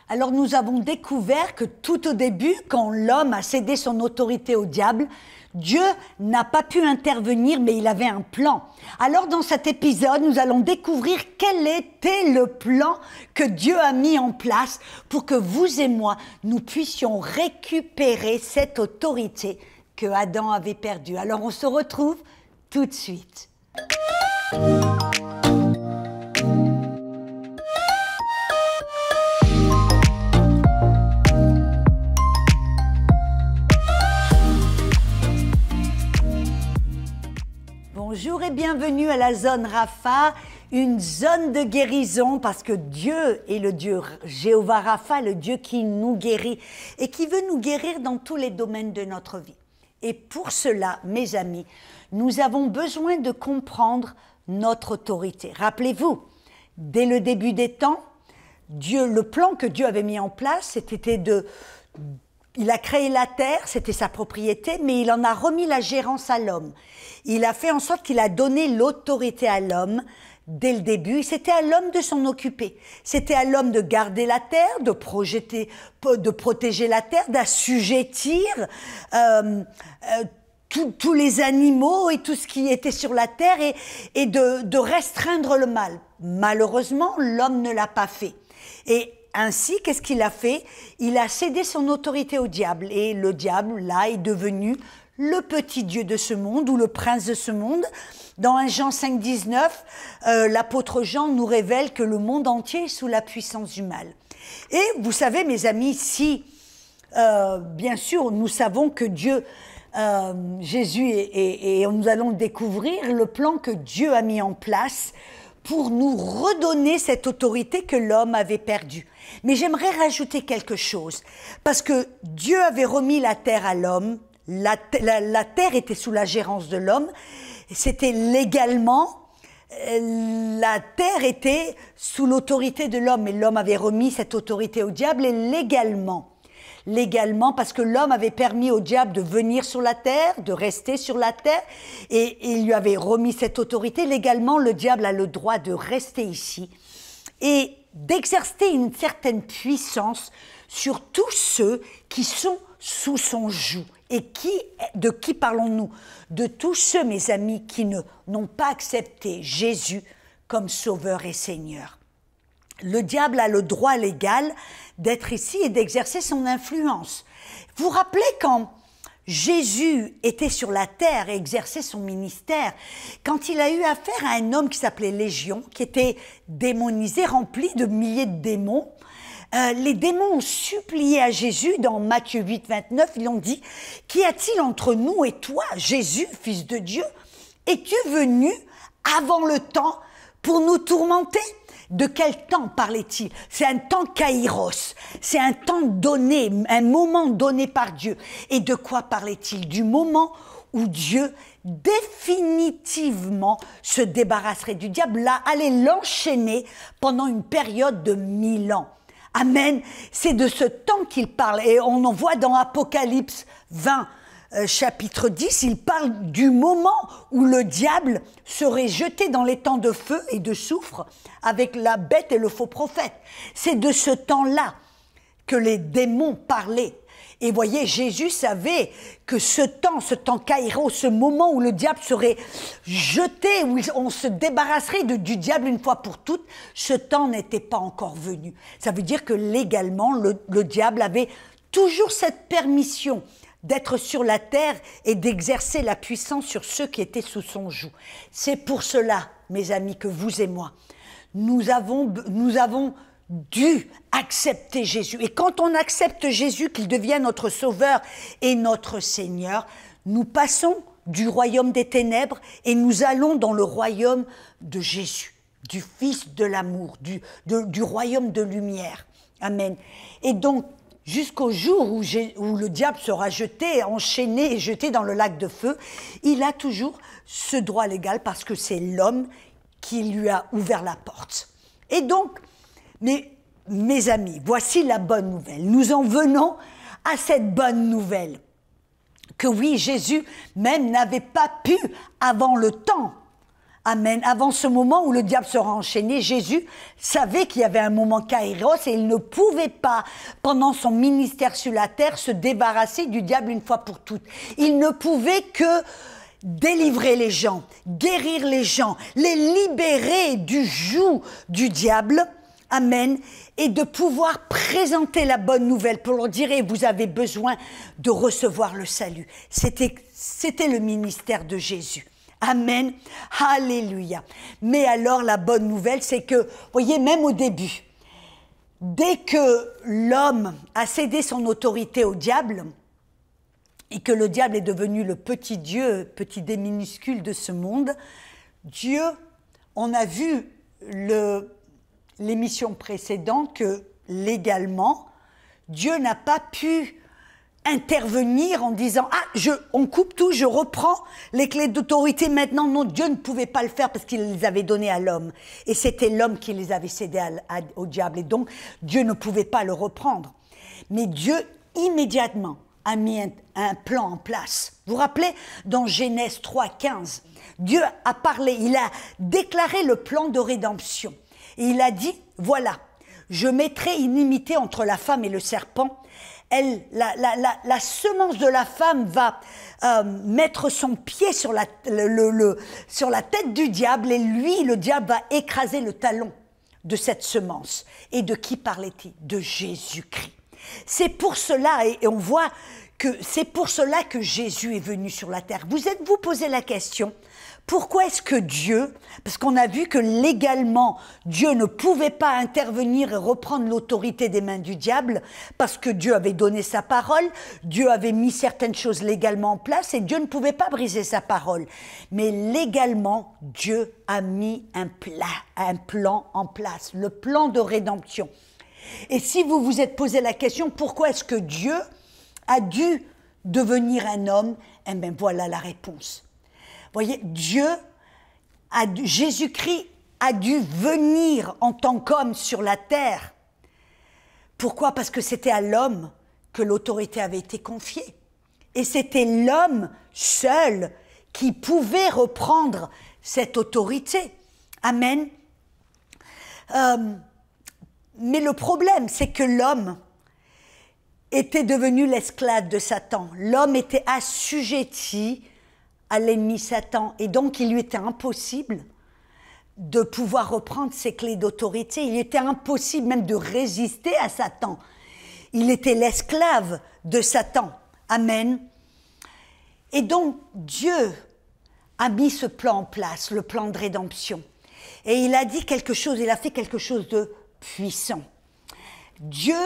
Alors nous avons découvert que tout au début, quand l'homme a cédé son autorité au diable, Dieu n'a pas pu intervenir, mais il avait un plan. Alors dans cet épisode, nous allons découvrir quel était le plan que Dieu a mis en place pour que vous et moi, nous puissions récupérer cette autorité que Adam avait perdue. Alors on se retrouve tout de suite. Bonjour et bienvenue à la zone Rapha, une zone de guérison parce que Dieu est le Dieu Jéhovah Rapha, le Dieu qui nous guérit et qui veut nous guérir dans tous les domaines de notre vie. Et pour cela, mes amis, nous avons besoin de comprendre notre autorité. Rappelez-vous, dès le début des temps, le plan que Dieu avait mis en place, c'était il a créé la terre, c'était sa propriété, mais il en a remis la gérance à l'homme. Il a fait en sorte qu'il a donné l'autorité à l'homme dès le début. C'était à l'homme de s'en occuper. C'était à l'homme de garder la terre, de protéger la terre, d'assujettir tous les animaux et tout ce qui était sur la terre et de restreindre le mal. Malheureusement, l'homme ne l'a pas fait. Et ainsi, qu'est-ce qu'il a fait? Il a cédé son autorité au diable. Et le diable, là, est devenu le petit dieu de ce monde ou le prince de ce monde. Dans 1 Jean 5, 19, l'apôtre Jean nous révèle que le monde entier est sous la puissance du mal. Et vous savez, mes amis, si, bien sûr, nous savons que Dieu, Jésus, et nous allons découvrir le plan que Dieu a mis en place pour nous redonner cette autorité que l'homme avait perdue. Mais j'aimerais rajouter quelque chose, parce que Dieu avait remis la terre à l'homme, la terre était sous la gérance de l'homme, c'était légalement, la terre était sous l'autorité de l'homme, et l'homme avait remis cette autorité au diable, et légalement, parce que l'homme avait permis au diable de venir sur la terre, de rester sur la terre, et il lui avait remis cette autorité. Légalement, le diable a le droit de rester ici et d'exercer une certaine puissance sur tous ceux qui sont sous son joug. Et de qui parlons-nous? De tous ceux, mes amis, qui n'ont pas accepté Jésus comme Sauveur et Seigneur. Le diable a le droit légal d'être ici et d'exercer son influence. Vous vous rappelez quand Jésus était sur la terre et exerçait son ministère, quand il a eu affaire à un homme qui s'appelait Légion, qui était démonisé, rempli de milliers de démons, les démons ont supplié à Jésus dans Matthieu 8, 29, ils ont dit « Qu'y a-t-il entre nous et toi, Jésus, fils de Dieu? Es-tu venu avant le temps pour nous tourmenter ?» De quel temps parlait-il? C'est un temps kairos, c'est un temps donné, un moment donné par Dieu. Et de quoi parlait-il? Du moment où Dieu définitivement se débarrasserait du diable, là, allait l'enchaîner pendant une période de 1000 ans. Amen. C'est de ce temps qu'il parle. Et on en voit dans Apocalypse 20, chapitre 10, il parle du moment où le diable serait jeté dans les temps de feu et de soufre avec la bête et le faux prophète. C'est de ce temps-là que les démons parlaient. Et voyez, Jésus savait que ce temps kairos, ce moment où le diable serait jeté, où on se débarrasserait du diable une fois pour toutes, ce temps n'était pas encore venu. Ça veut dire que légalement, le diable avait toujours cette permission d'être sur la terre et d'exercer la puissance sur ceux qui étaient sous son joug. C'est pour cela, mes amis, que vous et moi, nous avons dû accepter Jésus. Et quand on accepte Jésus, qu'il devient notre Sauveur et notre Seigneur, nous passons du royaume des ténèbres et nous allons dans le royaume de Jésus, du Fils de l'amour, du royaume de lumière. Amen. Et donc, jusqu'au jour où le diable sera jeté, enchaîné et jeté dans le lac de feu, il a toujours ce droit légal parce que c'est l'homme qui lui a ouvert la porte. Et donc, mes amis, voici la bonne nouvelle. Nous en venons à cette bonne nouvelle. Que oui, Jésus même n'avait pas pu, avant le temps, Amen. Avant ce moment où le diable sera enchaîné, Jésus savait qu'il y avait un moment kairos et il ne pouvait pas, pendant son ministère sur la terre, se débarrasser du diable une fois pour toutes. Il ne pouvait que délivrer les gens, guérir les gens, les libérer du joug du diable. Amen. Et de pouvoir présenter la bonne nouvelle pour leur dire, vous avez besoin de recevoir le salut. C'était le ministère de Jésus. Amen. Alléluia. Mais alors, la bonne nouvelle, c'est que, voyez, même au début, dès que l'homme a cédé son autorité au diable, et que le diable est devenu le petit Dieu, petit dé minuscule de ce monde, Dieu, on a vu l'émission précédente que légalement, Dieu n'a pas pu intervenir en disant « on coupe tout, je reprends les clés d'autorité maintenant ». Non, Dieu ne pouvait pas le faire parce qu'il les avait données à l'homme. Et c'était l'homme qui les avait cédés au diable. Et donc, Dieu ne pouvait pas le reprendre. Mais Dieu, immédiatement, a mis un plan en place. Vous vous rappelez, dans Genèse 3,15, Dieu a parlé, il a déclaré le plan de rédemption. Et il a dit, voilà, je mettrai inimité entre la femme et le serpent. La semence de la femme va mettre son pied sur la tête du diable et lui, le diable, va écraser le talon de cette semence. Et de qui parlait-il? De Jésus-Christ. C'est pour cela, et on voit que c'est pour cela que Jésus est venu sur la terre. Vous êtes-vous posé la question? Pourquoi est-ce que Dieu, parce qu'on a vu que légalement, Dieu ne pouvait pas intervenir et reprendre l'autorité des mains du diable, parce que Dieu avait donné sa parole, Dieu avait mis certaines choses légalement en place, et Dieu ne pouvait pas briser sa parole. Mais légalement, Dieu a mis un plan en place, le plan de rédemption. Et si vous vous êtes posé la question, pourquoi est-ce que Dieu a dû devenir un homme? Eh bien, voilà la réponse. Voyez, Jésus-Christ a dû venir en tant qu'homme sur la terre. Pourquoi? Parce que c'était à l'homme que l'autorité avait été confiée. Et c'était l'homme seul qui pouvait reprendre cette autorité. Amen. Mais le problème, c'est que l'homme était devenu l'esclave de Satan. L'homme était assujetti à l'ennemi Satan. Et donc, il lui était impossible de pouvoir reprendre ses clés d'autorité. Il était impossible même de résister à Satan. Il était l'esclave de Satan. Amen. Et donc, Dieu a mis ce plan en place, le plan de rédemption. Et il a dit quelque chose, il a fait quelque chose de puissant. Dieu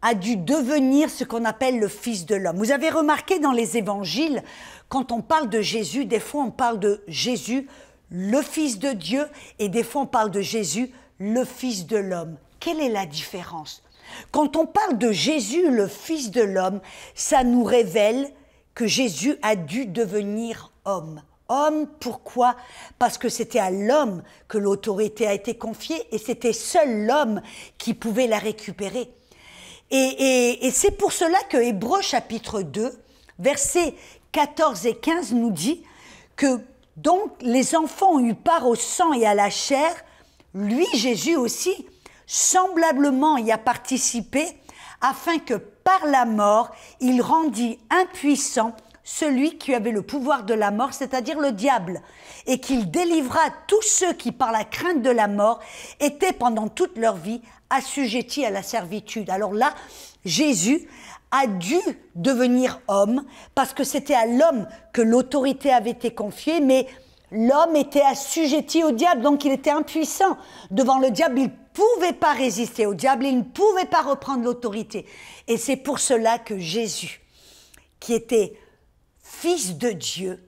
a dû devenir ce qu'on appelle le Fils de l'homme. Vous avez remarqué dans les évangiles, quand on parle de Jésus, des fois on parle de Jésus, le Fils de Dieu, et des fois on parle de Jésus, le Fils de l'homme. Quelle est la différence? Quand on parle de Jésus, le Fils de l'homme, ça nous révèle que Jésus a dû devenir homme. Homme, pourquoi? Parce que c'était à l'homme que l'autorité a été confiée et c'était seul l'homme qui pouvait la récupérer. Et c'est pour cela que Hébreux chapitre 2, versets 14 et 15 nous dit que donc les enfants ont eu part au sang et à la chair, lui, Jésus aussi, semblablement y a participé, afin que par la mort, il rendit impuissant celui qui avait le pouvoir de la mort, c'est-à-dire le diable, et qu'il délivra tous ceux qui, par la crainte de la mort, étaient pendant toute leur vie assujettis à la servitude. Alors là, Jésus a dû devenir homme, parce que c'était à l'homme que l'autorité avait été confiée, mais l'homme était assujetti au diable, donc il était impuissant devant le diable. Il ne pouvait pas résister au diable, il ne pouvait pas reprendre l'autorité. Et c'est pour cela que Jésus, qui était Fils de Dieu,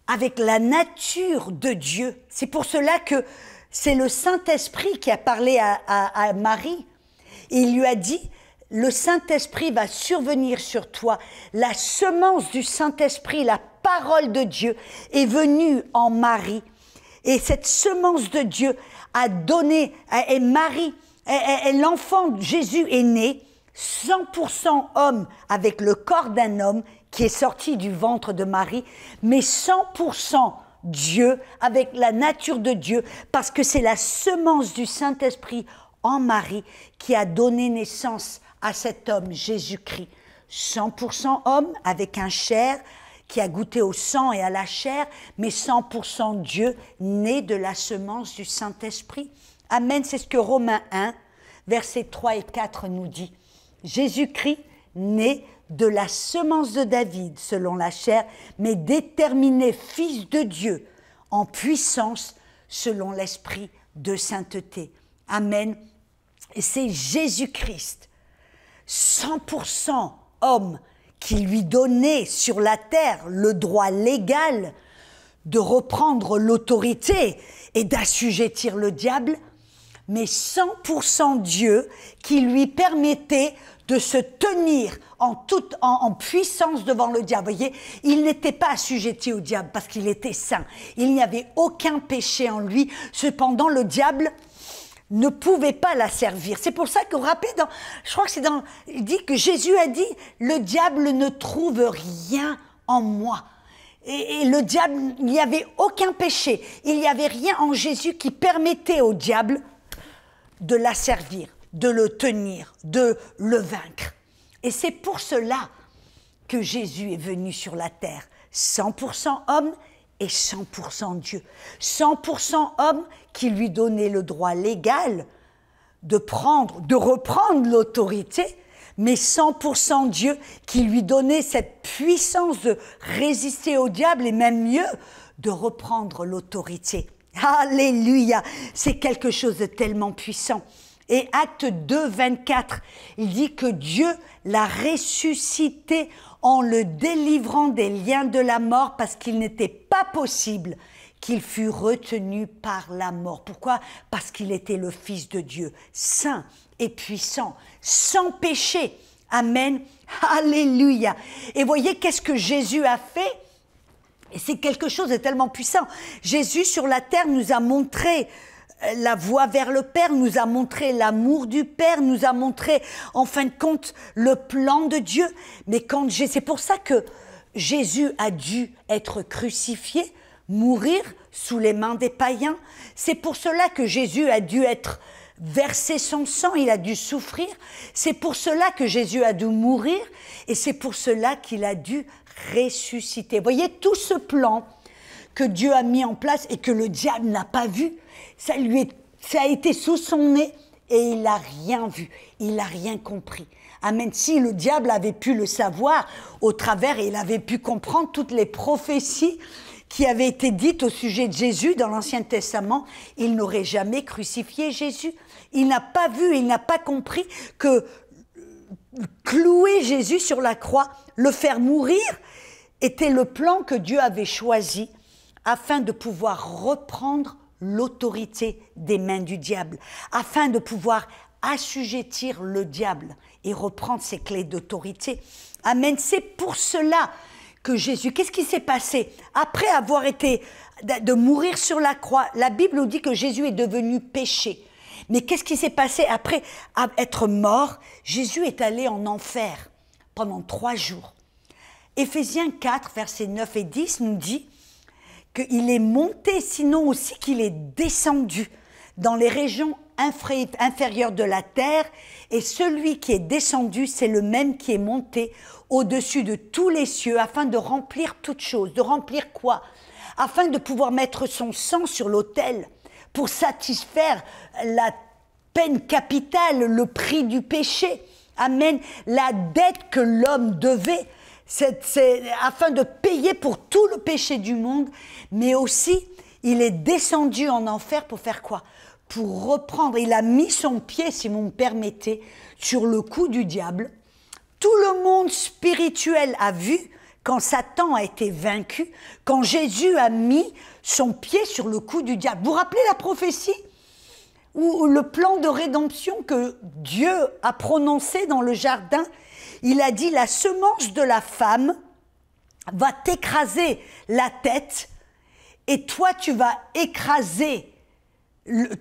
avec la nature de Dieu, c'est pour cela que c'est le Saint-Esprit qui a parlé à Marie. Et il lui a dit, le Saint-Esprit va survenir sur toi. La semence du Saint-Esprit, la parole de Dieu est venue en Marie. Et cette semence de Dieu a donné, et Marie, l'enfant Jésus est né, 100% homme avec le corps d'un homme qui est sorti du ventre de Marie, mais 100% Dieu, avec la nature de Dieu, parce que c'est la semence du Saint-Esprit en Marie qui a donné naissance à cet homme, Jésus-Christ. 100% homme, avec un chair, qui a goûté au sang et à la chair, mais 100% Dieu, né de la semence du Saint-Esprit. Amen, c'est ce que Romains 1, versets 3 et 4 nous dit. Jésus-Christ, né de la semence de David, selon la chair, mais déterminé fils de Dieu, en puissance, selon l'esprit de sainteté. Amen. Et c'est Jésus-Christ, 100% homme, qui lui donnait sur la terre le droit légal de reprendre l'autorité et d'assujettir le diable, mais 100% Dieu qui lui permettait de se tenir en puissance devant le diable. Vous voyez, il n'était pas assujetti au diable parce qu'il était saint. Il n'y avait aucun péché en lui. Cependant, le diable ne pouvait pas la servir. C'est pour ça que, vous vous rappelez, je crois que c'est il dit que Jésus a dit, le diable ne trouve rien en moi. Et le diable, il n'y avait aucun péché. Il n'y avait rien en Jésus qui permettait au diable de la servir, de le tenir, de le vaincre. Et c'est pour cela que Jésus est venu sur la terre, 100% homme et 100% Dieu. 100% homme qui lui donnait le droit légal de reprendre l'autorité, mais 100% Dieu qui lui donnait cette puissance de résister au diable et même mieux, de reprendre l'autorité. Alléluia, c'est quelque chose de tellement puissant. Et Acte 2, 24, il dit que Dieu l'a ressuscité en le délivrant des liens de la mort parce qu'il n'était pas possible qu'il fût retenu par la mort. Pourquoi? Parce qu'il était le Fils de Dieu, saint et puissant, sans péché. Amen. Alléluia. Et voyez qu'est-ce que Jésus a fait? Et c'est quelque chose de tellement puissant. Jésus sur la terre nous a montré la voie vers le Père, nous a montré l'amour du Père, nous a montré en fin de compte le plan de Dieu. Mais c'est pour ça que Jésus a dû être crucifié, mourir sous les mains des païens. C'est pour cela que Jésus a dû verser son sang, il a dû souffrir. C'est pour cela que Jésus a dû mourir et c'est pour cela qu'il a dû ressusciter. Vous voyez, tout ce plan que Dieu a mis en place et que le diable n'a pas vu, ça a été sous son nez et il n'a rien vu, il n'a rien compris. Amen. Si le diable avait pu le savoir au travers et il avait pu comprendre toutes les prophéties qui avaient été dites au sujet de Jésus dans l'Ancien Testament, il n'aurait jamais crucifié Jésus. Il n'a pas vu, il n'a pas compris que clouer Jésus sur la croix, le faire mourir, était le plan que Dieu avait choisi afin de pouvoir reprendre l'autorité des mains du diable, afin de pouvoir assujettir le diable et reprendre ses clés d'autorité. Amen. C'est pour cela que Jésus, qu'est-ce qui s'est passé? Après avoir de mourir sur la croix, la Bible nous dit que Jésus est devenu péché. Mais qu'est-ce qui s'est passé après être mort? Jésus est allé en enfer pendant 3 jours. Éphésiens 4, versets 9 et 10 nous dit qu'il est monté, sinon aussi qu'il est descendu dans les régions inférieures de la terre, et celui qui est descendu, c'est le même qui est monté au-dessus de tous les cieux, afin de remplir toutes choses. De remplir quoi? Afin de pouvoir mettre son sang sur l'autel, pour satisfaire la peine capitale, le prix du péché. Amen. La dette que l'homme devait, c'est afin de payer pour tout le péché du monde, mais aussi, il est descendu en enfer pour faire quoi? Pour reprendre, il a mis son pied, si vous me permettez, sur le cou du diable. Tout le monde spirituel a vu quand Satan a été vaincu, quand Jésus a mis son pied sur le cou du diable. Vous vous rappelez la prophétie? Ou le plan de rédemption que Dieu a prononcé dans le jardin? Il a dit, la semence de la femme va t'écraser la tête et toi tu vas écraser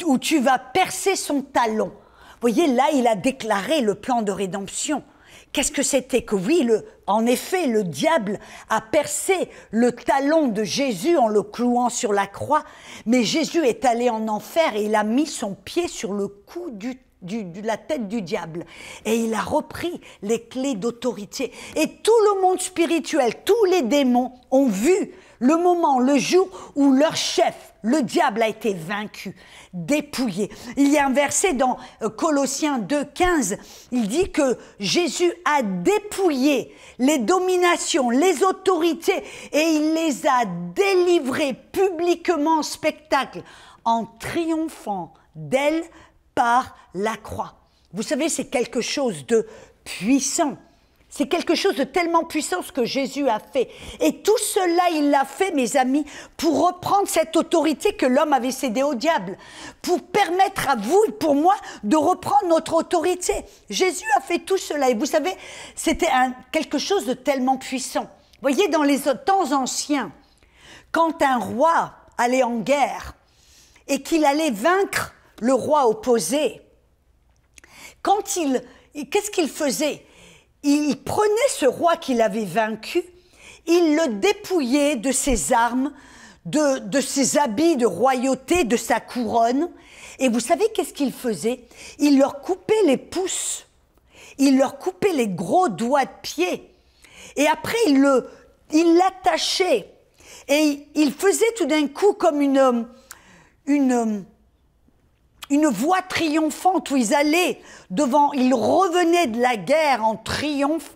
ou tu vas percer son talon. Vous voyez, là il a déclaré le plan de rédemption. Qu'est-ce que c'était? Que oui, en effet, le diable a percé le talon de Jésus en le clouant sur la croix, mais Jésus est allé en enfer et il a mis son pied sur le cou de la tête du diable. Et il a repris les clés d'autorité. Et tout le monde spirituel, tous les démons ont vu le moment, le jour où leur chef, le diable, a été vaincu, dépouillé. Il y a un verset dans Colossiens 2,15, il dit que Jésus a dépouillé les dominations, les autorités, et il les a délivrées publiquement en spectacle, en triomphant d'elles par la croix. Vous savez, c'est quelque chose de puissant. C'est quelque chose de tellement puissant ce que Jésus a fait. Et tout cela, il l'a fait, mes amis, pour reprendre cette autorité que l'homme avait cédée au diable, pour permettre à vous et pour moi de reprendre notre autorité. Jésus a fait tout cela. Et vous savez, c'était quelque chose de tellement puissant. Vous voyez, dans les temps anciens, quand un roi allait en guerre et qu'il allait vaincre le roi opposé, qu'est-ce qu'il faisait? Il prenait ce roi qu'il avait vaincu, il le dépouillait de ses armes, de ses habits de royauté, de sa couronne. Et vous savez qu'est-ce qu'il faisait? Il leur coupait les pouces, il leur coupait les gros doigts de pied. Et après, il l'attachait. Et il faisait tout d'un coup comme une voie triomphante où ils allaient devant, ils revenaient de la guerre en triomphe.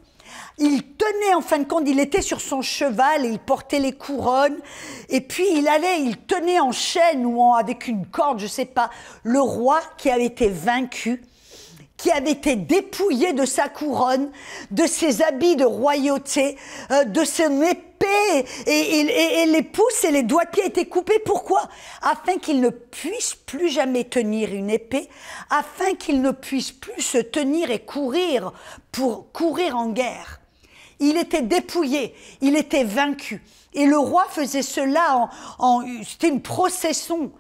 Il tenait, en fin de compte, il était sur son cheval et il portait les couronnes. Et puis il tenait en chaîne ou avec une corde, je ne sais pas, le roi qui avait été vaincu, qui avait été dépouillé de sa couronne, de ses habits de royauté, de son épée, et les pouces et les doigts de pied étaient coupés. Pourquoi? Afin qu'il ne puisse plus jamais tenir une épée, afin qu'il ne puisse plus se tenir et courir pour courir en guerre. Il était dépouillé, il était vaincu. Et le roi faisait cela c'était une procession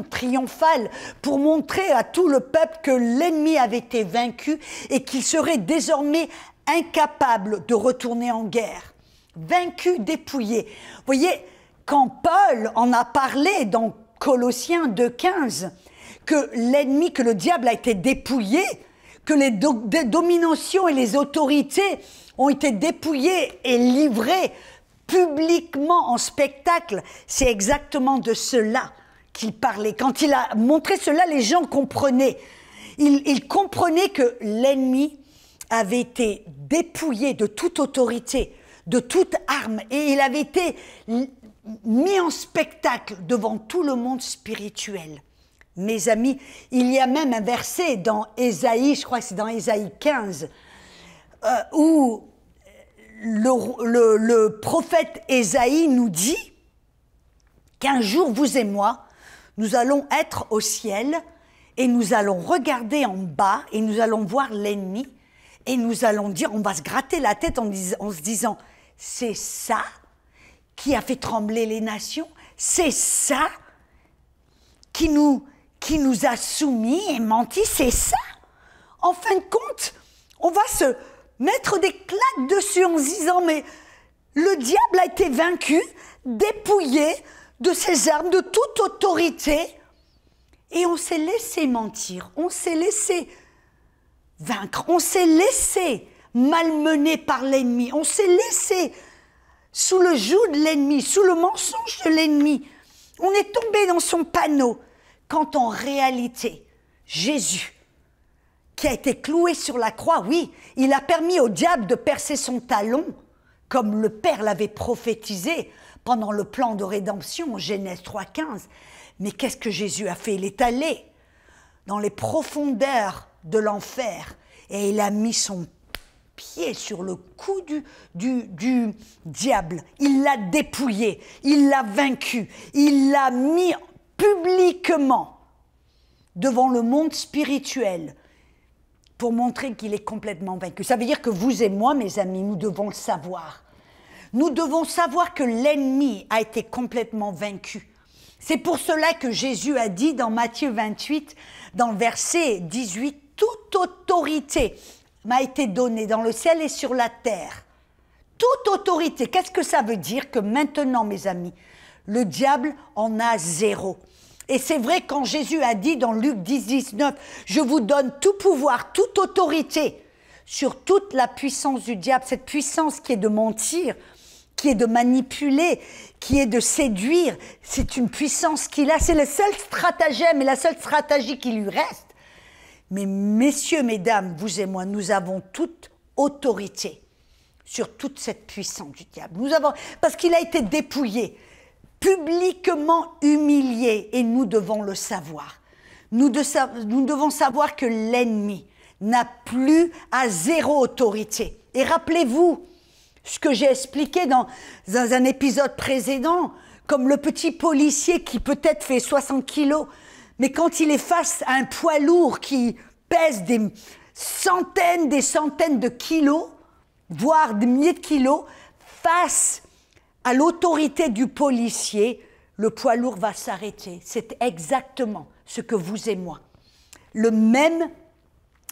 triomphale pour montrer à tout le peuple que l'ennemi avait été vaincu et qu'il serait désormais incapable de retourner en guerre. Vaincu, dépouillé. Vous voyez, quand Paul en a parlé dans Colossiens 2,15, que l'ennemi, que le diable a été dépouillé, que les dominations et les autorités ont été dépouillées et livrées publiquement en spectacle, c'est exactement de cela qu'il parlait. Quand il a montré cela, les gens comprenaient. Ils comprenaient que l'ennemi avait été dépouillé de toute autorité, de toute arme, et il avait été mis en spectacle devant tout le monde spirituel. Mes amis, il y a même un verset dans Ésaïe, je crois que c'est dans Ésaïe 15, où le prophète Ésaïe nous dit qu'un jour, vous et moi, nous allons être au ciel et nous allons regarder en bas et nous allons voir l'ennemi et nous allons dire, on va se gratter la tête en se disant, c'est ça qui a fait trembler les nations, c'est ça qui nous a soumis et menti, c'est ça. En fin de compte, on va se mettre des claques dessus en se disant, mais le diable a été vaincu, dépouillé de ses armes, de toute autorité, et on s'est laissé mentir, on s'est laissé vaincre, on s'est laissé malmener par l'ennemi, on s'est laissé sous le joug de l'ennemi, sous le mensonge de l'ennemi. On est tombé dans son panneau, quand en réalité, Jésus, qui a été cloué sur la croix, oui, il a permis au diable de percer son talon, comme le Père l'avait prophétisé pendant le plan de rédemption en Genèse 3,15. Mais qu'est-ce que Jésus a fait? Il est allé dans les profondeurs de l'enfer et il a mis son pied sur le cou du diable. Il l'a dépouillé, il l'a vaincu, il l'a mis publiquement devant le monde spirituel pour montrer qu'il est complètement vaincu. Ça veut dire que vous et moi, mes amis, nous devons le savoir. Nous devons savoir que l'ennemi a été complètement vaincu. C'est pour cela que Jésus a dit dans Matthieu 28, dans le verset 18, « Toute autorité m'a été donnée dans le ciel et sur la terre. Toute autorité. Qu'est-ce que ça veut dire? Que maintenant, mes amis, le diable en a zéro. Et c'est vrai quand Jésus a dit dans Luc 10, 19, « Je vous donne tout pouvoir, toute autorité sur toute la puissance du diable. » Cette puissance qui est de mentir, qui est de manipuler, qui est de séduire. C'est une puissance qu'il a. C'est le seul stratagème et la seule stratégie qui lui reste. Mais messieurs, mesdames, vous et moi, nous avons toute autorité sur toute cette puissance du diable. Nous avons, parce qu'il a été dépouillé, publiquement humilié, et nous devons le savoir. Nous devons savoir que l'ennemi n'a plus à zéro autorité. Et rappelez-vous ce que j'ai expliqué dans un épisode précédent, comme le petit policier qui peut-être fait 60 kilos, mais quand il est face à un poids lourd qui pèse des centaines de kilos, voire des milliers de kilos, face à l'autorité du policier, le poids lourd va s'arrêter. C'est exactement ce que vous et moi.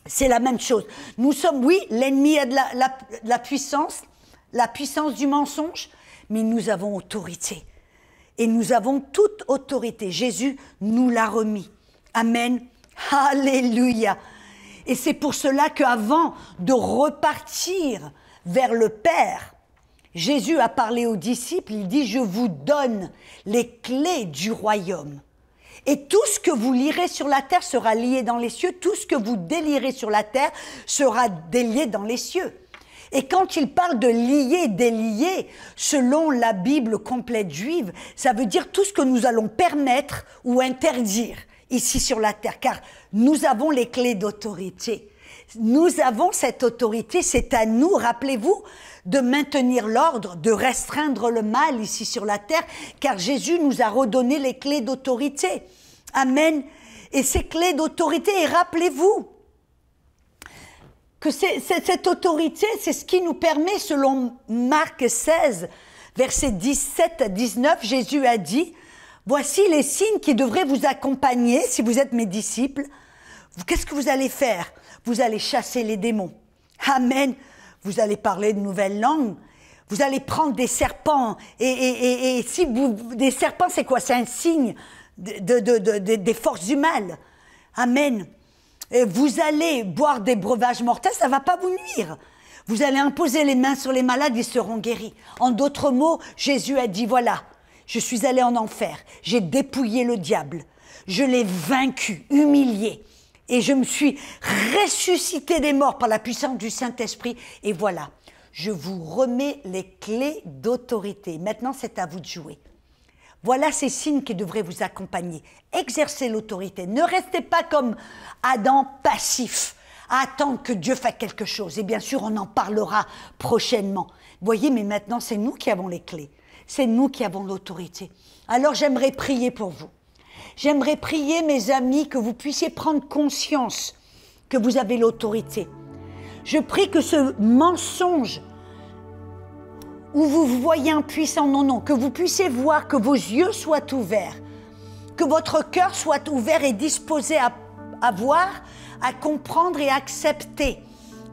C'est la même chose. Nous sommes, oui, l'ennemi a de la puissance du mensonge, mais nous avons autorité. Et nous avons toute autorité. Jésus nous l'a remis. Amen. Alléluia. Et c'est pour cela qu'avant de repartir vers le Père, Jésus a parlé aux disciples, il dit « Je vous donne les clés du royaume. Et tout ce que vous lirez sur la terre sera lié dans les cieux, tout ce que vous délierez sur la terre sera délié dans les cieux. » Et quand il parle de lier, délier, selon la Bible complète juive, ça veut dire tout ce que nous allons permettre ou interdire ici sur la terre, car nous avons les clés d'autorité. Nous avons cette autorité, c'est à nous, rappelez-vous, de maintenir l'ordre, de restreindre le mal ici sur la terre, car Jésus nous a redonné les clés d'autorité. Amen. Et ces clés d'autorité, et rappelez-vous, que cette autorité, c'est ce qui nous permet, selon Marc 16, versets 17 à 19, Jésus a dit, « Voici les signes qui devraient vous accompagner si vous êtes mes disciples. Qu'est-ce que vous allez faire? Vous allez chasser les démons. Amen. Vous allez parler de nouvelles langues. Vous allez prendre des serpents. Et si des serpents, c'est quoi? C'est un signe des forces du mal. Amen. Vous allez boire des breuvages mortels, ça ne va pas vous nuire. Vous allez imposer les mains sur les malades, ils seront guéris. En d'autres mots, Jésus a dit, voilà, je suis allé en enfer, j'ai dépouillé le diable, je l'ai vaincu, humilié, et je me suis ressuscité des morts par la puissance du Saint-Esprit, et voilà, je vous remets les clés d'autorité. Maintenant, c'est à vous de jouer. Voilà ces signes qui devraient vous accompagner. Exercez l'autorité. Ne restez pas comme Adam passif, à attendre que Dieu fasse quelque chose. Et bien sûr, on en parlera prochainement. Voyez, mais maintenant, c'est nous qui avons les clés. C'est nous qui avons l'autorité. Alors, j'aimerais prier pour vous. J'aimerais prier, mes amis, que vous puissiez prendre conscience que vous avez l'autorité. Je prie que ce mensonge où vous vous voyez impuissant, non, que vous puissiez voir, que vos yeux soient ouverts, que votre cœur soit ouvert et disposé à voir, à comprendre et à accepter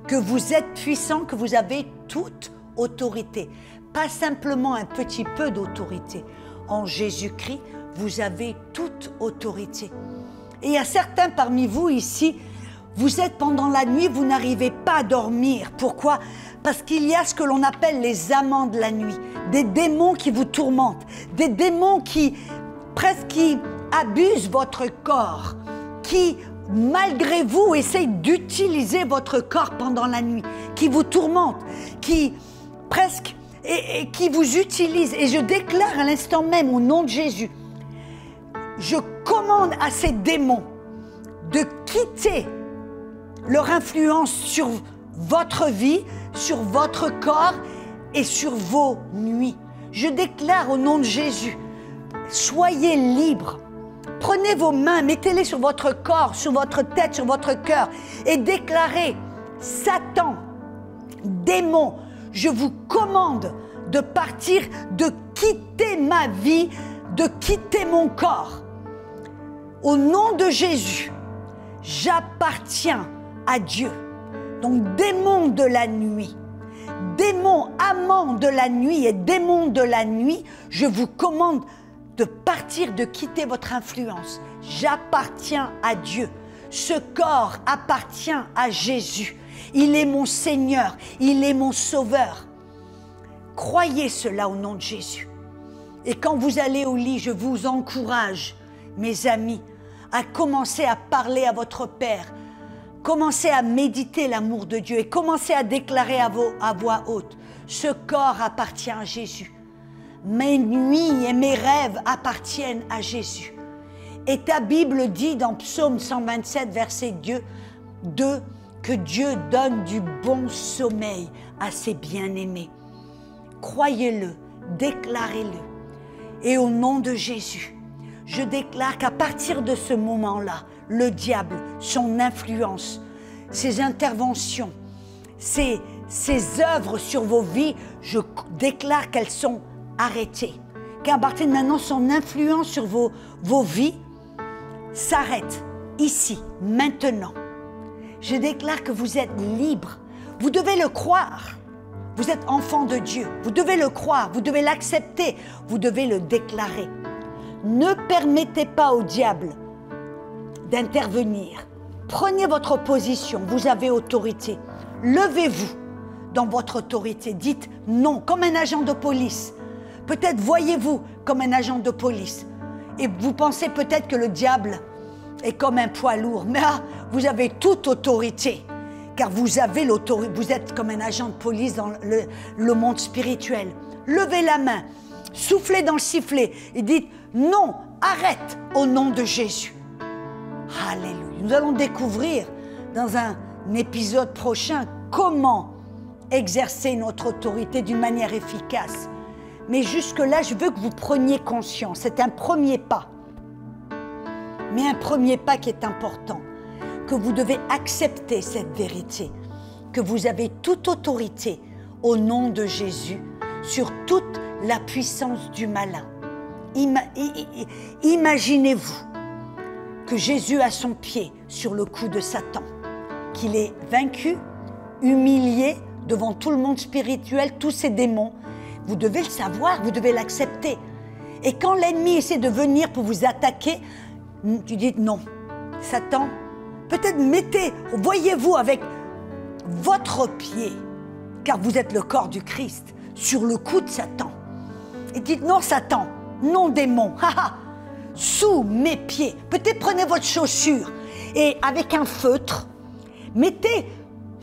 que vous êtes puissant, que vous avez toute autorité. Pas simplement un petit peu d'autorité. En Jésus-Christ, vous avez toute autorité. Et il y a certains parmi vous ici, vous êtes pendant la nuit, vous n'arrivez pas à dormir. Pourquoi ? Parce qu'il y a ce que l'on appelle les amants de la nuit, des démons qui vous tourmentent, des démons qui abusent votre corps, qui, malgré vous, essayent d'utiliser votre corps pendant la nuit, qui vous tourmentent, qui vous utilisent. Et je déclare à l'instant même, au nom de Jésus, je commande à ces démons de quitter leur influence sur votre vie, sur votre corps et sur vos nuits. Je déclare au nom de Jésus, soyez libres. Prenez vos mains, mettez-les sur votre corps, sur votre tête, sur votre cœur et déclarez, Satan, démon, je vous commande de partir, de quitter ma vie, de quitter mon corps. Au nom de Jésus, j'appartiens à Dieu. Donc démons de la nuit, démons amants de la nuit et démons de la nuit, je vous commande de partir, de quitter votre influence. J'appartiens à Dieu. Ce corps appartient à Jésus. Il est mon Seigneur, il est mon Sauveur. Croyez cela au nom de Jésus. Et quand vous allez au lit, je vous encourage, mes amis, à commencer à parler à votre Père. Commencez à méditer l'amour de Dieu et commencez à déclarer à voix haute. Ce corps appartient à Jésus. Mes nuits et mes rêves appartiennent à Jésus. Et ta Bible dit dans Psaume 127, verset 2, que Dieu donne du bon sommeil à ses bien-aimés. Croyez-le, déclarez-le. Et au nom de Jésus, je déclare qu'à partir de ce moment-là, le diable, son influence, ses interventions, ses œuvres sur vos vies, je déclare qu'elles sont arrêtées. Qu'à partir de maintenant, son influence sur vos vies s'arrête ici, maintenant. Je déclare que vous êtes libre. Vous devez le croire. Vous êtes enfant de Dieu. Vous devez le croire. Vous devez l'accepter. Vous devez le déclarer. Ne permettez pas au diable d'intervenir. Prenez votre position. Vous avez autorité. Levez-vous dans votre autorité. Dites non, comme un agent de police. Peut-être voyez-vous comme un agent de police. Et vous pensez peut-être que le diable est comme un poids lourd. Mais vous avez toute autorité. Car vous avez l'autorité. Vous êtes comme un agent de police dans le monde spirituel. Levez la main. Soufflez dans le sifflet. Et dites non, arrête au nom de Jésus. Alléluia. Nous allons découvrir dans un épisode prochain comment exercer notre autorité d'une manière efficace. Mais jusque-là, je veux que vous preniez conscience. C'est un premier pas. Mais un premier pas qui est important. Que vous devez accepter cette vérité. Que vous avez toute autorité au nom de Jésus sur toute la puissance du malin. Imaginez-vous que Jésus a son pied sur le cou de Satan. Qu'il est vaincu, humilié devant tout le monde spirituel, tous ces démons. Vous devez le savoir, vous devez l'accepter. Et quand l'ennemi essaie de venir pour vous attaquer, tu dis non. Satan, peut-être voyez-vous avec votre pied, car vous êtes le corps du Christ, sur le cou de Satan. Et dites non Satan, non démon, sous mes pieds. Peut-être prenez votre chaussure et avec un feutre, mettez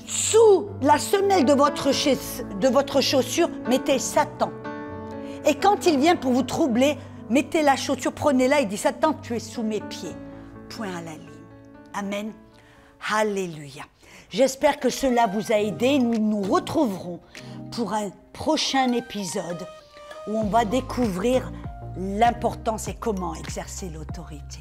sous la semelle de votre chaussure, mettez Satan. Et quand il vient pour vous troubler, mettez la chaussure, prenez-la et dites Satan, tu es sous mes pieds. Point à la ligne. Amen. Alléluia. J'espère que cela vous a aidé. Nous nous retrouverons pour un prochain épisode où on va découvrir l'importance et comment exercer l'autorité.